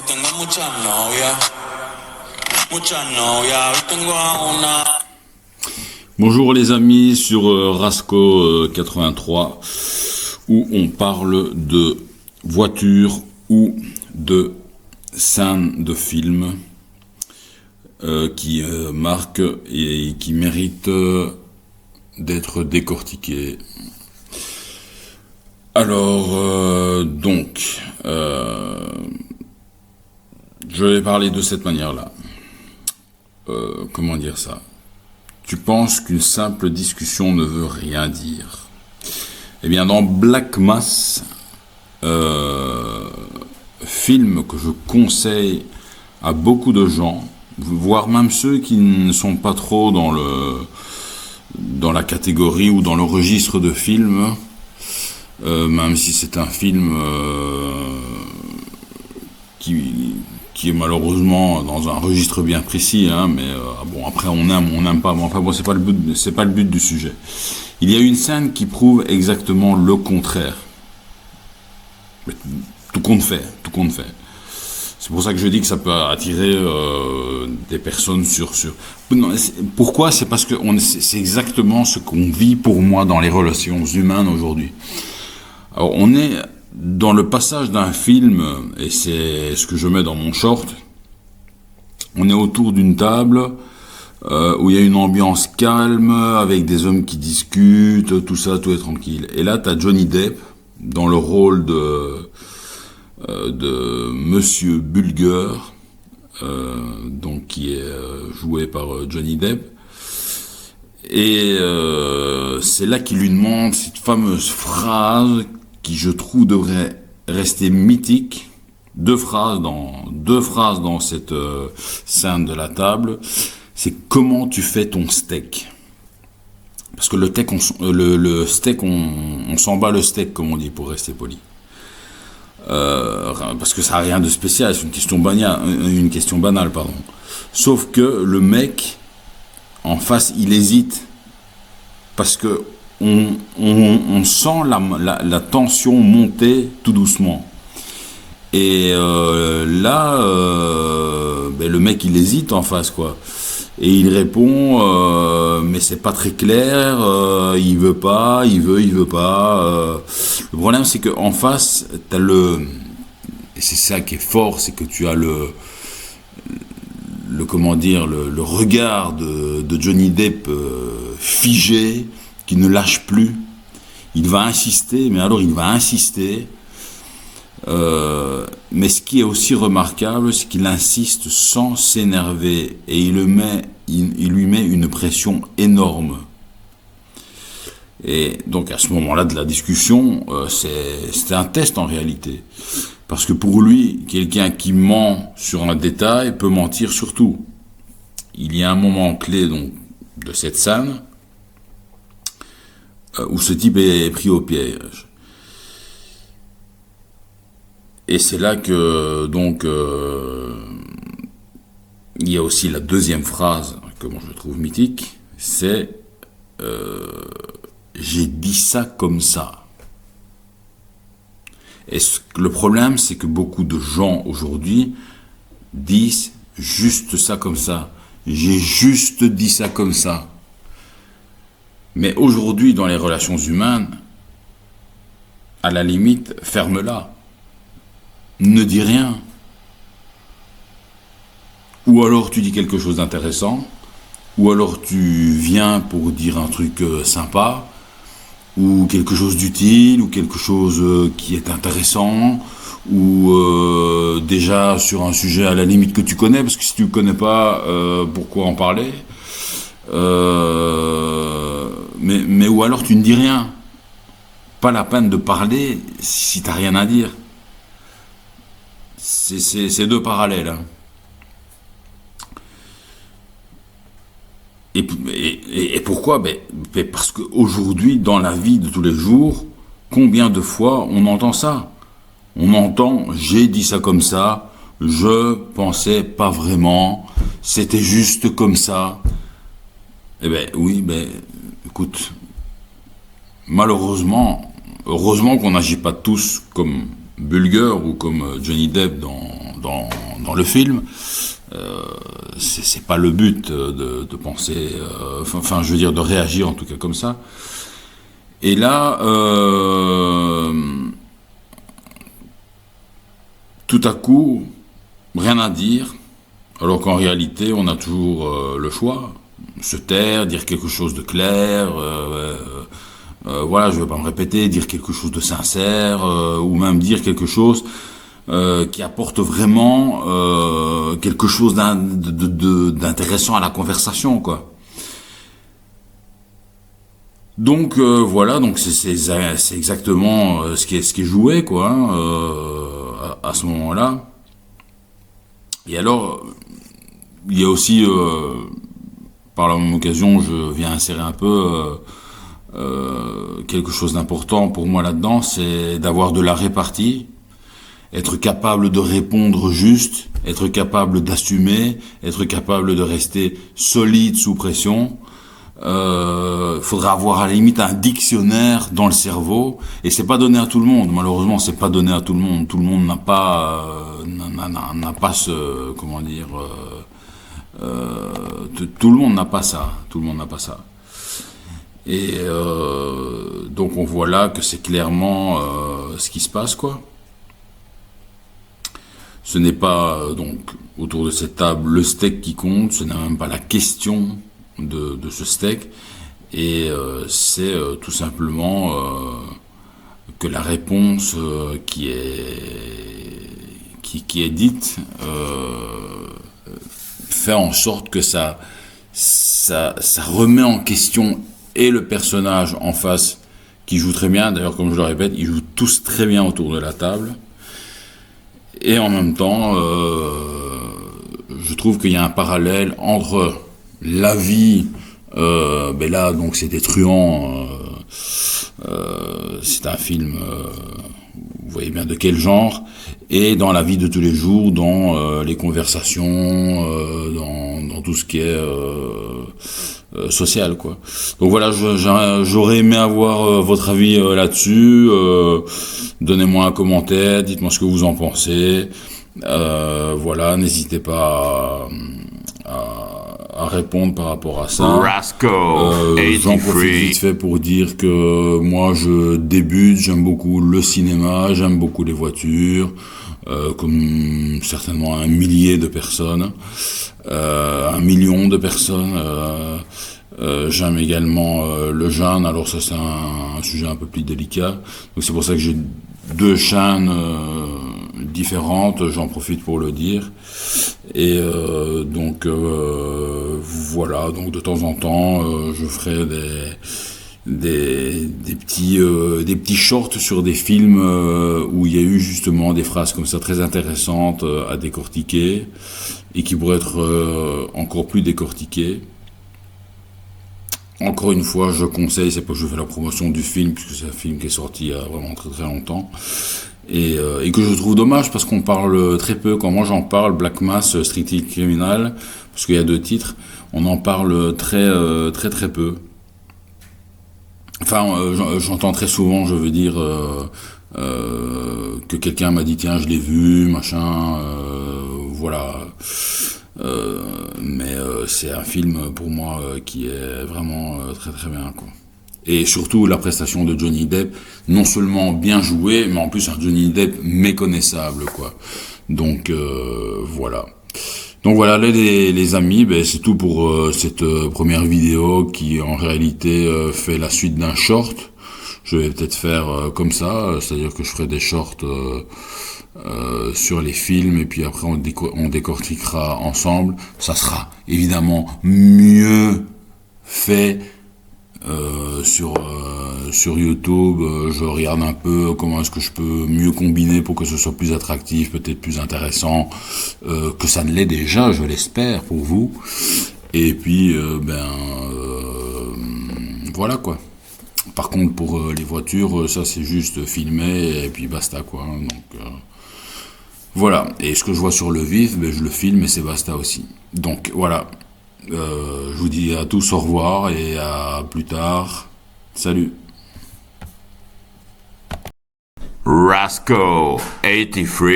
Y tengo muchas novias, hoy tengo a una. Bonjour les amis sur Rasco 83 où on parle de voitures ou de scènes de films qui marquent et qui méritent d'être décortiquées. Alors je vais parler de cette manière-là. Comment dire ça ? Tu penses qu'une simple discussion ne veut rien dire. Eh bien, dans Black Mass, film que je conseille à beaucoup de gens, voire même ceux qui ne sont pas trop dans la catégorie ou dans le registre de films, même si c'est un film qui est malheureusement dans un registre bien précis, mais bon, après on n'aime pas, mais enfin bon, c'est pas le but du sujet. Il y a une scène qui prouve exactement le contraire. Mais tout compte fait. C'est pour ça que je dis que ça peut attirer des personnes sur. Non, pourquoi ? C'est parce que c'est exactement ce qu'on vit pour moi dans les relations humaines aujourd'hui. Alors on est dans le passage d'un film, et c'est ce que je mets dans mon short, on est autour d'une table où il y a une ambiance calme, avec des hommes qui discutent, tout ça, tout est tranquille. Et là, t'as Johnny Depp dans le rôle de Monsieur Bulger, donc qui est joué par Johnny Depp. Et c'est là qu'il lui demande cette fameuse phrase qui, je trouve, devrait rester mythique. Deux phrases dans cette scène de la table. C'est comment tu fais ton steak. Parce que le steak, on s'en bat le steak, comme on dit, pour rester poli. Parce que ça n'a rien de spécial, c'est une question banale, pardon. Sauf que le mec, en face, il hésite. Parce que on sent la tension monter tout doucement. Et là, le mec, il hésite en face, quoi. Et il répond, mais c'est pas très clair, il veut pas, il veut pas. Le problème, c'est qu'en face, t'as et c'est ça qui est fort, c'est que tu as le regard de Johnny Depp figé, qui ne lâche plus. Il va insister, mais ce qui est aussi remarquable, c'est qu'il insiste sans s'énerver, et il lui met une pression énorme. Et donc à ce moment-là de la discussion, c'était un test en réalité. Parce que pour lui, quelqu'un qui ment sur un détail peut mentir sur tout. Il y a un moment clé donc de cette scène où ce type est pris au piège. Et c'est là que donc il y a aussi la deuxième phrase que moi je trouve mythique, c'est j'ai dit ça comme ça. Et le problème, c'est que beaucoup de gens aujourd'hui disent juste ça comme ça. J'ai juste dit ça comme ça. Mais aujourd'hui, dans les relations humaines, à la limite, ferme-la. Ne dis rien. Ou alors tu dis quelque chose d'intéressant, ou alors tu viens pour dire un truc sympa, ou quelque chose d'utile, ou quelque chose qui est intéressant, ou déjà sur un sujet à la limite que tu connais, parce que si tu ne connais pas, pourquoi en parler ? Mais ou alors tu ne dis rien. Pas la peine de parler si tu n'as rien à dire. C'est deux parallèles. Et pourquoi ? Parce qu'aujourd'hui, dans la vie de tous les jours, combien de fois on entend ça ? On entend « j'ai dit ça comme ça »,« je pensais pas vraiment »,« c'était juste comme ça ». Oui, écoute, malheureusement, heureusement qu'on n'agit pas tous comme Bulger ou comme Johnny Depp dans le film. C'est pas le but de penser, enfin, je veux dire, de réagir en tout cas comme ça. Et là, tout à coup, rien à dire, alors qu'en réalité, on a toujours le choix. Se taire, dire quelque chose de clair, voilà, je ne vais pas me répéter, dire quelque chose de sincère, ou même dire quelque chose qui apporte vraiment quelque chose d'intéressant à la conversation, quoi. Donc voilà, donc c'est exactement ce qui est joué, quoi, hein, à ce moment-là. Et alors, il y a aussi, par la même occasion, je viens insérer un peu quelque chose d'important pour moi là-dedans, c'est d'avoir de la répartie, être capable de répondre juste, être capable d'assumer, être capable de rester solide sous pression. Faudra avoir à la limite un dictionnaire dans le cerveau, et c'est pas donné à tout le monde. Malheureusement, c'est pas donné à tout le monde. Tout le monde n'a pas ce, comment dire, tout le monde n'a pas ça. Tout le monde n'a pas ça. Et donc on voit là que c'est clairement ce qui se passe, quoi. Ce n'est pas donc autour de cette table le steak qui compte, ce n'est même pas la question de ce steak, et c'est tout simplement que la réponse qui est dite fait en sorte que ça remet en question et le personnage en face qui joue très bien. D'ailleurs, comme je le répète, ils jouent tous très bien autour de la table. Et en même temps, je trouve qu'il y a un parallèle entre la vie, ben là, donc c'était Truand, c'est un film, vous voyez bien de quel genre, et dans la vie de tous les jours, dans les conversations, dans tout ce qui est social, quoi. Donc voilà, j'aurais aimé avoir votre avis là-dessus. Donnez-moi un commentaire, dites-moi ce que vous en pensez. Voilà, n'hésitez pas à répondre par rapport à ça. J'en profite vite fait pour dire que moi je débute, j'aime beaucoup le cinéma, j'aime beaucoup les voitures, comme certainement 1 millier de personnes, 1 million de personnes. J'aime également le jeune, alors ça c'est un sujet un peu plus délicat, donc c'est pour ça que j'ai 2 chaînes différentes, j'en profite pour le dire. Et donc voilà, donc de temps en temps je ferai des petits shorts sur des films où il y a eu justement des phrases comme ça très intéressantes à décortiquer et qui pourraient être encore plus décortiquées. Encore une fois, je conseille, c'est pas que je fais la promotion du film, puisque c'est un film qui est sorti il y a vraiment très très longtemps, et que je trouve dommage parce qu'on parle très peu. Quand moi j'en parle, Black Mass, Strictly Criminal, parce qu'il y a 2 titres, on en parle très peu. Enfin, j'entends très souvent, je veux dire, que quelqu'un m'a dit tiens, je l'ai vu, machin, voilà. Mais c'est un film pour moi qui est vraiment très très bien, quoi. Et surtout la prestation de Johnny Depp, non seulement bien joué, mais en plus un Johnny Depp méconnaissable, quoi. Donc voilà. Donc voilà les amis, ben, c'est tout pour cette première vidéo qui en réalité fait la suite d'un short. Je vais peut-être faire comme ça, c'est-à-dire que je ferai des shorts sur les films et puis après on décortiquera ensemble. Ça sera évidemment mieux fait sur YouTube. Je regarde un peu comment est-ce que je peux mieux combiner pour que ce soit plus attractif, peut-être plus intéressant que ça ne l'est déjà, je l'espère pour vous. Et puis voilà, quoi. Par contre pour les voitures, ça c'est juste filmé et puis basta, quoi. Donc voilà, et ce que je vois sur le vif, ben, je le filme et c'est basta aussi. Donc voilà, je vous dis à tous au revoir et à plus tard. Salut. Rasco 83